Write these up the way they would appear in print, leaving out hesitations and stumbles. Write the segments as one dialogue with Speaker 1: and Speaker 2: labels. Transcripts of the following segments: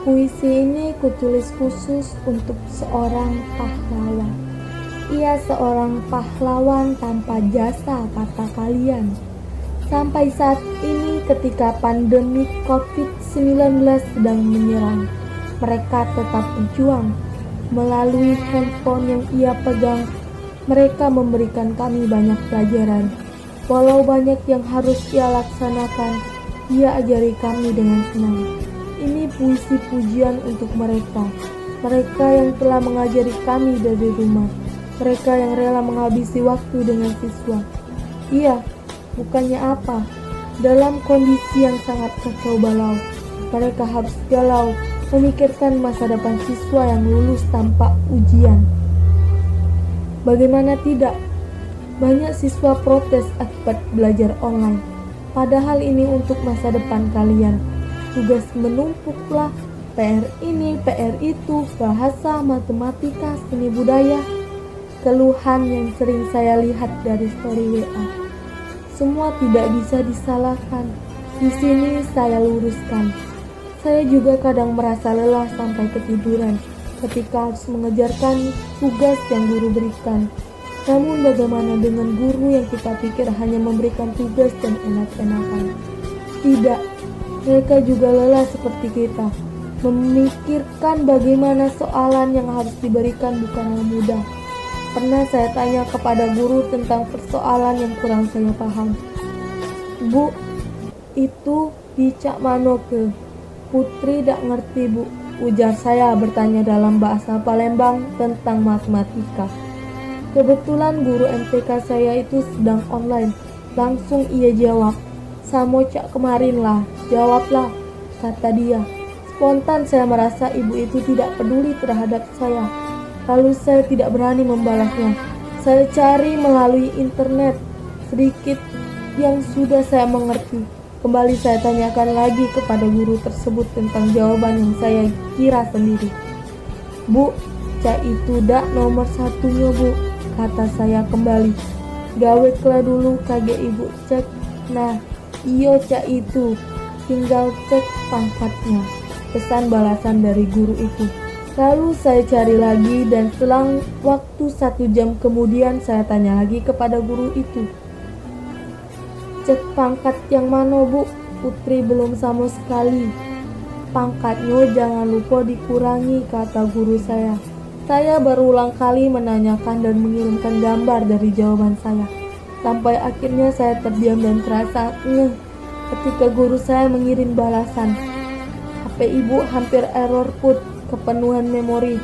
Speaker 1: Puisi ini kutulis khusus untuk seorang pahlawan. Ia seorang pahlawan tanpa jasa, kata kalian. Sampai saat ini ketika pandemi COVID-19 sedang menyerang, mereka tetap berjuang. Melalui handphone yang ia pegang, mereka memberikan kami banyak pelajaran. Walau banyak yang harus ia laksanakan, ia ajari kami dengan senang. Ini puisi pujian untuk mereka. Mereka yang telah mengajari kami dari rumah. Mereka yang rela menghabisi waktu dengan siswa. Iya, bukannya apa. Dalam kondisi yang sangat kacau balau, mereka harus galau memikirkan masa depan siswa yang lulus tanpa ujian. Bagaimana tidak? Banyak siswa protes akibat belajar online. Padahal ini untuk masa depan kalian. Tugas menumpuklah, PR ini, PR itu, bahasa, matematika, seni budaya. Keluhan yang sering saya lihat dari story WA. Semua tidak bisa disalahkan. Di sini saya luruskan. Saya juga kadang merasa lelah sampai ketiduran ketika harus mengejarkan tugas yang guru berikan. Namun bagaimana dengan guru yang kita pikir hanya memberikan tugas dan enak-enakan? Tidak, mereka juga lelah seperti kita. Memikirkan bagaimana soalan yang harus diberikan bukanlah mudah. Pernah saya tanya kepada guru tentang persoalan yang kurang saya paham. Bu, itu dicak mano ke? Putri dak ngerti bu, ujar saya bertanya dalam bahasa Palembang tentang matematika. Kebetulan guru MTK saya itu sedang online. Langsung ia jawab, "Samo cak kemarin lah, jawablah," kata dia. Spontan saya merasa ibu itu tidak peduli terhadap saya. Lalu saya tidak berani membalasnya. Saya cari melalui internet sedikit yang sudah saya mengerti. Kembali saya tanyakan lagi kepada guru tersebut tentang jawaban yang saya kira sendiri. "Bu, cak itu dak nomor satunya bu," kata saya kembali. "Gawe kela dulu kage ibu cek." "Nah, iyo cak itu, tinggal cek pangkatnya," pesan balasan dari guru itu. Lalu saya cari lagi dan selang waktu 1 jam kemudian saya tanya lagi kepada guru itu. "Cek pangkat yang mana bu? Putri belum sama sekali." "Pangkatnya jangan lupa dikurangi," kata guru saya. Saya berulang kali menanyakan dan mengirimkan gambar dari jawaban saya. Sampai akhirnya saya terdiam dan terasa ngeh ketika guru saya mengirim balasan. "HP ibu hampir error put, kepenuhan memori.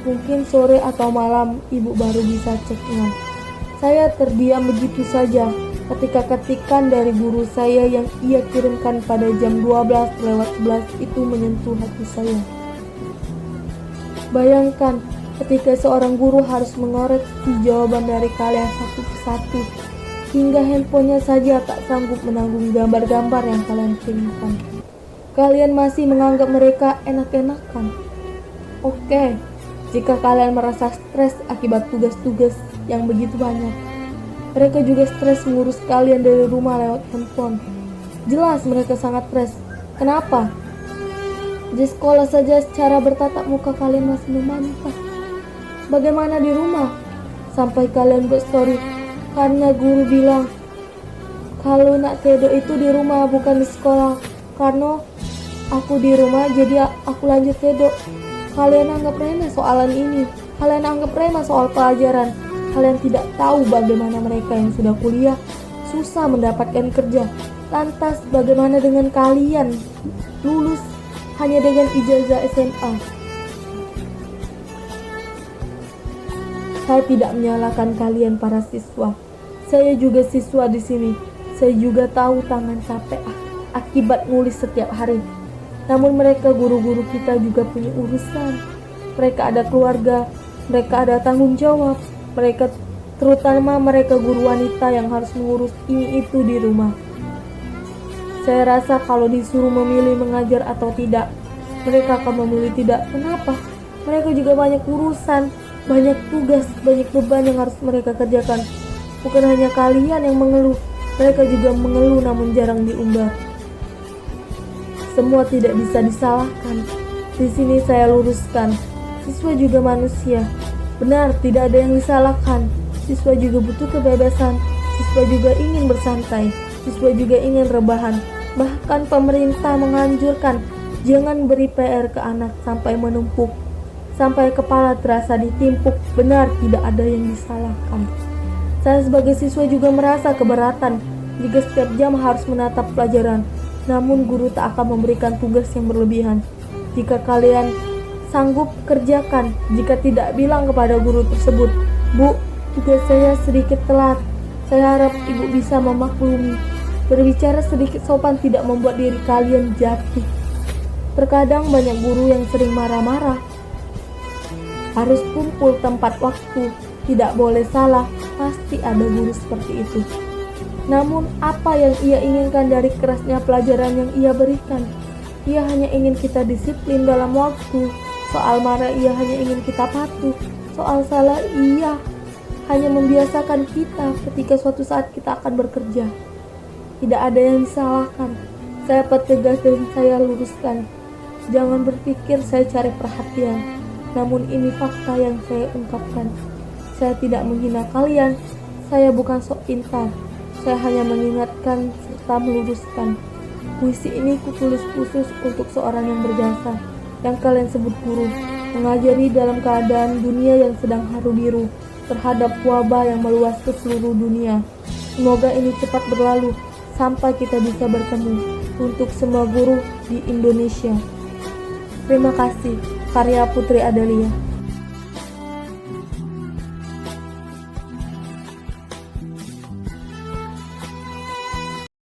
Speaker 1: Mungkin sore atau malam ibu baru bisa ceknya." Saya terdiam begitu saja ketika ketikan dari guru saya yang ia kirimkan pada jam 12:11 itu menyentuh hati saya. Bayangkan ketika seorang guru harus mengoreksi jawaban dari kalian satu persatu, hingga handphonenya saja tak sanggup menanggung gambar-gambar yang kalian kirimkan. Kalian masih menganggap mereka enak-enakan. Oke, jika kalian merasa stres akibat tugas-tugas yang begitu banyak, mereka juga stres mengurus kalian dari rumah lewat handphone. Jelas mereka sangat stres. Kenapa? Di sekolah saja secara bertatap muka kalian masih membantah. Bagaimana di rumah? Sampai kalian buat story karena guru bilang kalau nak kedo itu di rumah bukan di sekolah. Karena aku di rumah jadi aku lanjut kedo. Kalian anggap remeh soalan ini. Kalian anggap remeh soal pelajaran. Kalian tidak tahu bagaimana mereka yang sudah kuliah susah mendapatkan kerja. Lantas bagaimana dengan kalian lulus hanya dengan ijazah SMA? Saya tidak menyalahkan kalian para siswa. Saya juga siswa di sini. Saya juga tahu tangan capek akibat nulis setiap hari. Namun mereka guru-guru kita juga punya urusan. Mereka ada keluarga, mereka ada tanggung jawab. Mereka, terutama mereka guru wanita yang harus mengurus ini itu di rumah. Saya rasa kalau disuruh memilih mengajar atau tidak, mereka akan memilih tidak. Kenapa? Mereka juga banyak urusan, banyak tugas, banyak beban yang harus mereka kerjakan. Bukan hanya kalian yang mengeluh, mereka juga mengeluh namun jarang diumbar. Semua tidak bisa disalahkan. Di sini saya luruskan, siswa juga manusia. Benar, tidak ada yang disalahkan. Siswa juga butuh kebebasan. Siswa juga ingin bersantai. Siswa juga ingin rebahan. Bahkan pemerintah menganjurkan jangan beri PR ke anak sampai menumpuk, sampai kepala terasa ditimpuk. Benar, tidak ada yang disalahkan. Saya sebagai siswa juga merasa keberatan jika setiap jam harus menatap pelajaran. Namun guru tak akan memberikan tugas yang berlebihan. Jika kalian sanggup kerjakan, jika tidak bilang kepada guru tersebut, "Bu, tugas saya sedikit telat. Saya harap ibu bisa memaklumi." Berbicara sedikit sopan tidak membuat diri kalian jatuh. Terkadang banyak guru yang sering marah-marah. Harus kumpul tempat waktu, tidak boleh salah, pasti ada guru seperti itu. Namun apa yang ia inginkan dari kerasnya pelajaran yang ia berikan? Ia hanya ingin kita disiplin dalam waktu. Soal marah ia hanya ingin kita patuh. Soal salah ia hanya membiasakan kita ketika suatu saat kita akan bekerja. Tidak ada yang disalahkan. Saya pertegas dan saya luruskan. Jangan berpikir saya cari perhatian. Namun ini fakta yang saya ungkapkan. Saya tidak menghina kalian. Saya bukan sok pintar. Saya hanya mengingatkan serta meluruskan. Puisi ini kutulis khusus untuk seorang yang berjasa, yang kalian sebut guru, mengajari dalam keadaan dunia yang sedang haru biru terhadap wabah yang meluas ke seluruh dunia. Semoga ini cepat berlalu sampai kita bisa bertemu. Untuk semua guru di Indonesia. Terima kasih. Karya Putri Adalia.